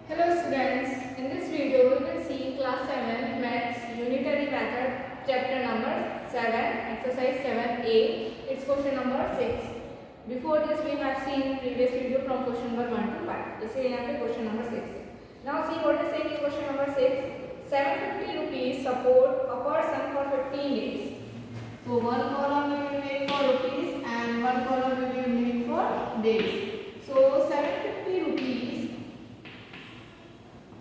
Hello students, in this video we will see class 7 maths unitary method chapter number 7 exercise 7a, its question number 6. Before this we have seen previous video from question number 1 to 5. This is question number 6. Now see what is saying in question number 6. 750 rupees support a person for 15 days. So one column we will make for rupees and one column we will make for days. So 750 rupees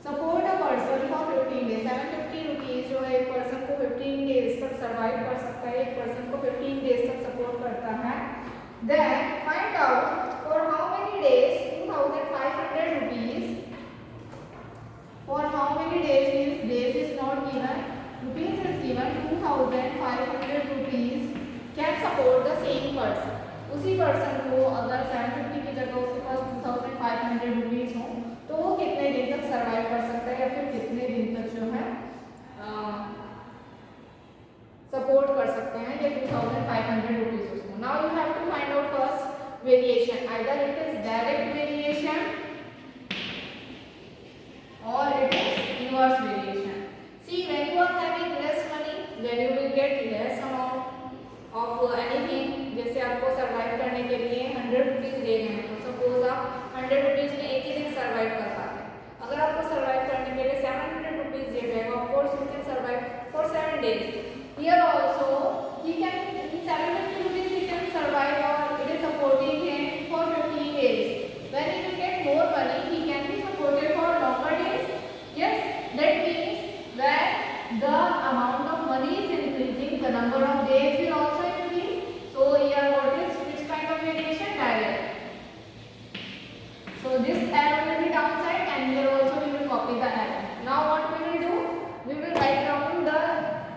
support a person for 15 days 750 rupees जो है एक person को 15 days तक survive कर सकता है, एक person को 15 डेज तक सपोर्ट करता है. Then find out for how many days 2500 rupees. For how many days means days is not given, rupees is given. 2500 rupees can support the same person. उसी पर्सन को अगर 750 की जगह उसके पास 2500 रुपीज हो तो वो कितने दिन तक सर्वाइव कर सकता है या फिर कितने दिन तक जो है सपोर्ट कर सकते हैं ये 2500 रुपीज उसको. Now you have to find out first variation. Either it is direct variation or it is inverse variation. See when you are having less money then you will get less amount of anything. जैसे आपको survive करने के लिए 100 rupees दे गए हैं तो suppose आप 100 rupees में एक ही दिन सर्वाइव कर पाते हैं. अगर आपको सर्वाइव करने के लिए 700 रुपीज दिए गए of course you can survive for 7 days. Here also he can 750 rupees he can survive और it is supporting him for 15 days. When he will get more money he can be supported for longer days. Yes, that means when the amount of money is increasing the number of days will also increase. So here what is which kind of variation? Direct. So this arrow will be downside and here also we will copy the arrow. Now what we will do? We will write down the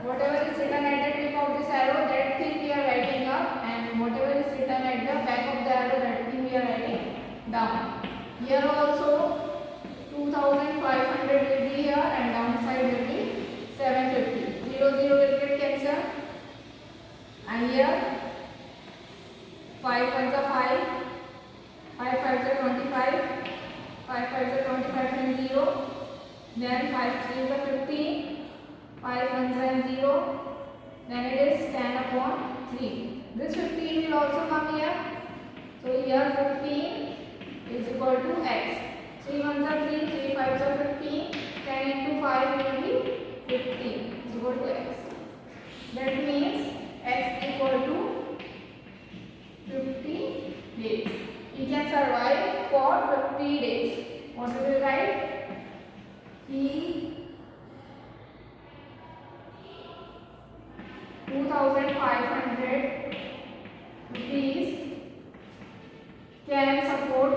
whatever is written at the tip of this arrow, that thing we are writing up, and whatever is written at the back of the arrow, that thing we are writing down. Here also 2500 will be here and downside will be 750. 0 0 will get cancelled and here 5 1s are 5, 5 5s are 25, 5 5s are 25 and 0. Then 5 3s are 15, 5 1s are 0. Then it is 10 upon 3. This 15 will also come here. So here 15 is equal to x. 3 1s are 3, 3 5s are 15. 10 into 5 will be 15 is equal to x. That means x equal to 50 days. He can survive for 50 days. What we will write? He 2500 rupees can support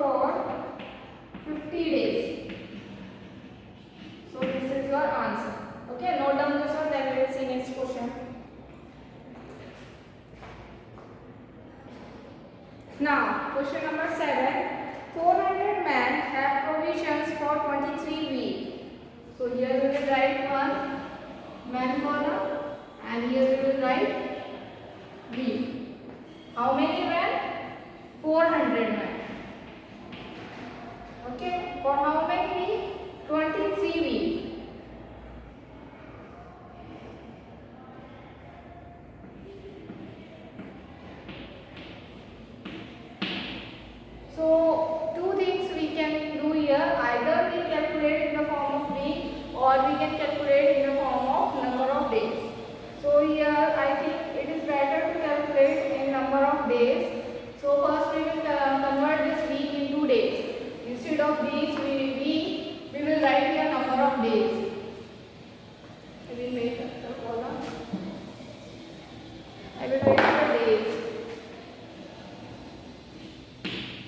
for 50 days. So this is your answer. Okay, note down this one, then we will see next question. Now, question number 7. 400 men have provisions for 23 weeks. So here we will write one man column and here we will write week. How many men? 400 men. Okay, for how many weeks? 23 weeks. So two things we can do here. Either we calculate in the form of week or we can calculate in the form of number of days. So here I think it is better to calculate in number of days. So first we will convert this week into days. Instead of these we will write here number of days. I will make a column. I will write the days.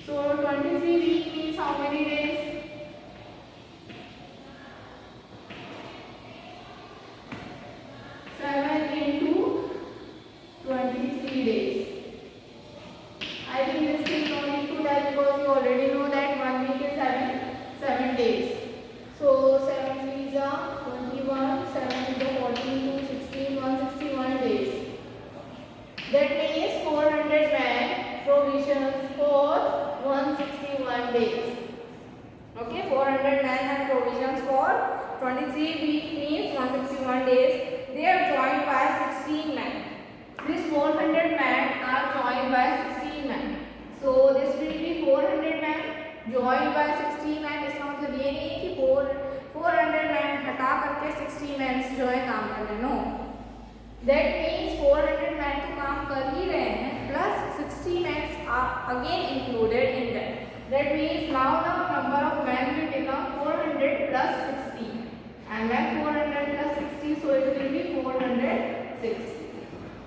So 23 week means how many days? 7 into 23 days. I think this thing no need to tell because you already know that 1 week is having 7 days. So 7 3s are 21, 7 is 42, 16, 161 days. That means 400 men provisions for 161 days. Okay, 400 men have provisions for 23 weeks means 161 days. They are joined by 16 men. These 400 men are joined by 16 men. So this will be 400 men joined by 16 men. इसका मतलब ये नहीं कि 400 men हटा करके 60 men जो है काम कर रहे हैं. No. That means 400 men तो काम कर ही रहे हैं plus 60 men are again included in that. That means now the number of men will become 400 plus 60. And when 400 plus 60, so it will be 460.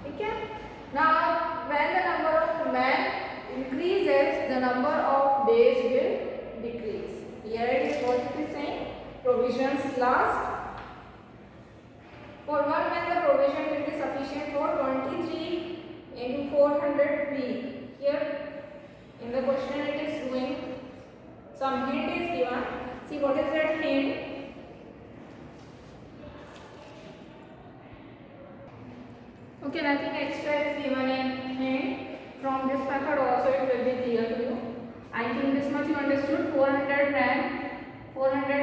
Okay? Now when the number of men increases, the number of days will decrease. Here it is what it is saying. Provisions last. For one man, the provision will be sufficient for 23 into 400 week. Here, in the question, it is doing some hint is given. See what is that hint? Okay, nothing extra is given in hint. From this method also it will be clear to you. I think this much you understood. 400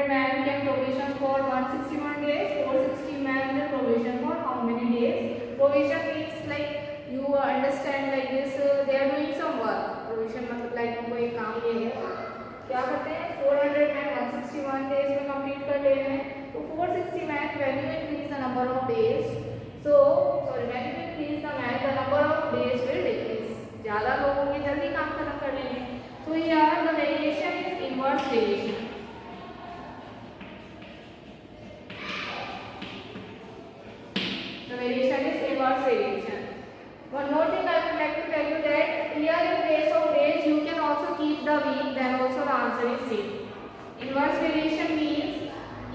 men can provision for 161 days. 460 men the provision for how many days? Provision means like you understand like this. They are doing some work. Provision मतलब like उनको एक काम ये है. क्या करते हैं? 400 men 161 days में complete कर ले रहे हैं. तो 460 men when you increase the number of days. So sorry, when you increase the man, the number of days will decrease. ज़्यादा लोग होंगे जल्दी काम खत्म कर लेंगे. So here the variation is inverse variation. The variation is inverse variation. One more thing I would like to tell you that here in place of days you can also keep the week, then also the answer is same. Inverse variation means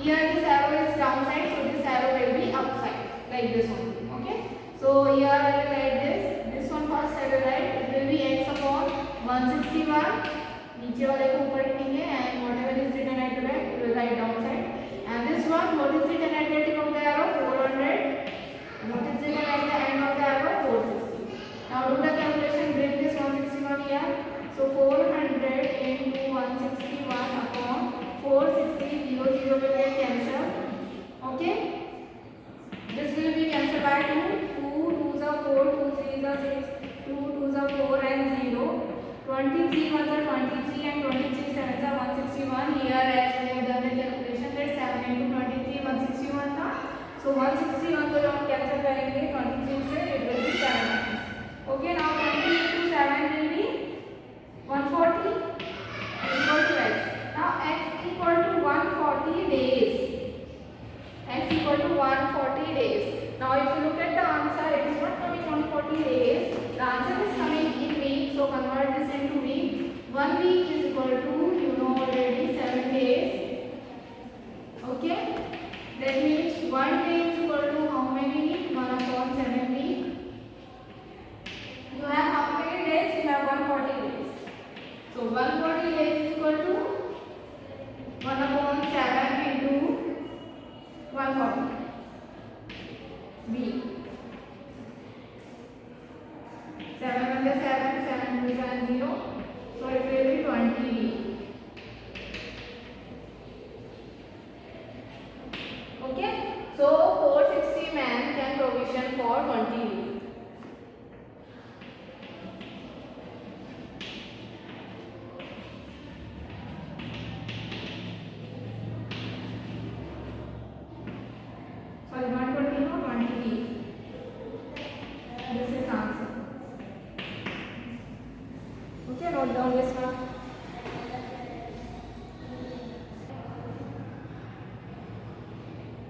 here this arrow is downside, so this arrow will be upside, like this one. Okay? So here I will write this. This one first I will write. It will be x upon 161. नीचे वाले को ऊपर लिखेंगे and whatever is written at the back it will write downside. And this one, what is written at the tip of the arrow? 400. What is written at the end of the arrow? 460. Now do the calculation. Bring this 161 here. So 400 into 161 upon 460. 0 0 will get cancelled. Okay. This will be cancelled by 2. 2 2s are 4. 2 3s are 6. 2 2s are 4 and 0. 23 ones are 23 and 23 sevens are 161. Here as we have done the calculation that 7 into 23 161 था. So 161 को जब हम cancel करेंगे 23 से it will be 7 times. Okay, now 20 into 7 will be 140 equal to x. Now x equal to 140 days. X equal to 140 days. Now if you look at the answer, it is not coming 140 days. The answer is coming in week. So convert this into week. 1 week is equal to, you know already, 7 days. Okay. That means 1 day is equal to how many weeks? 1 upon 7 weeks. You have how many days? You have 140 days. So 140 days is equal to 1 upon 7 into 140 week. 7 under 7, 7 into 7 0. So it will be 20 week. Okay. So 460 men can provision for 20 week. Sorry, 120 or 20 week. This is answer. Okay, note down this one.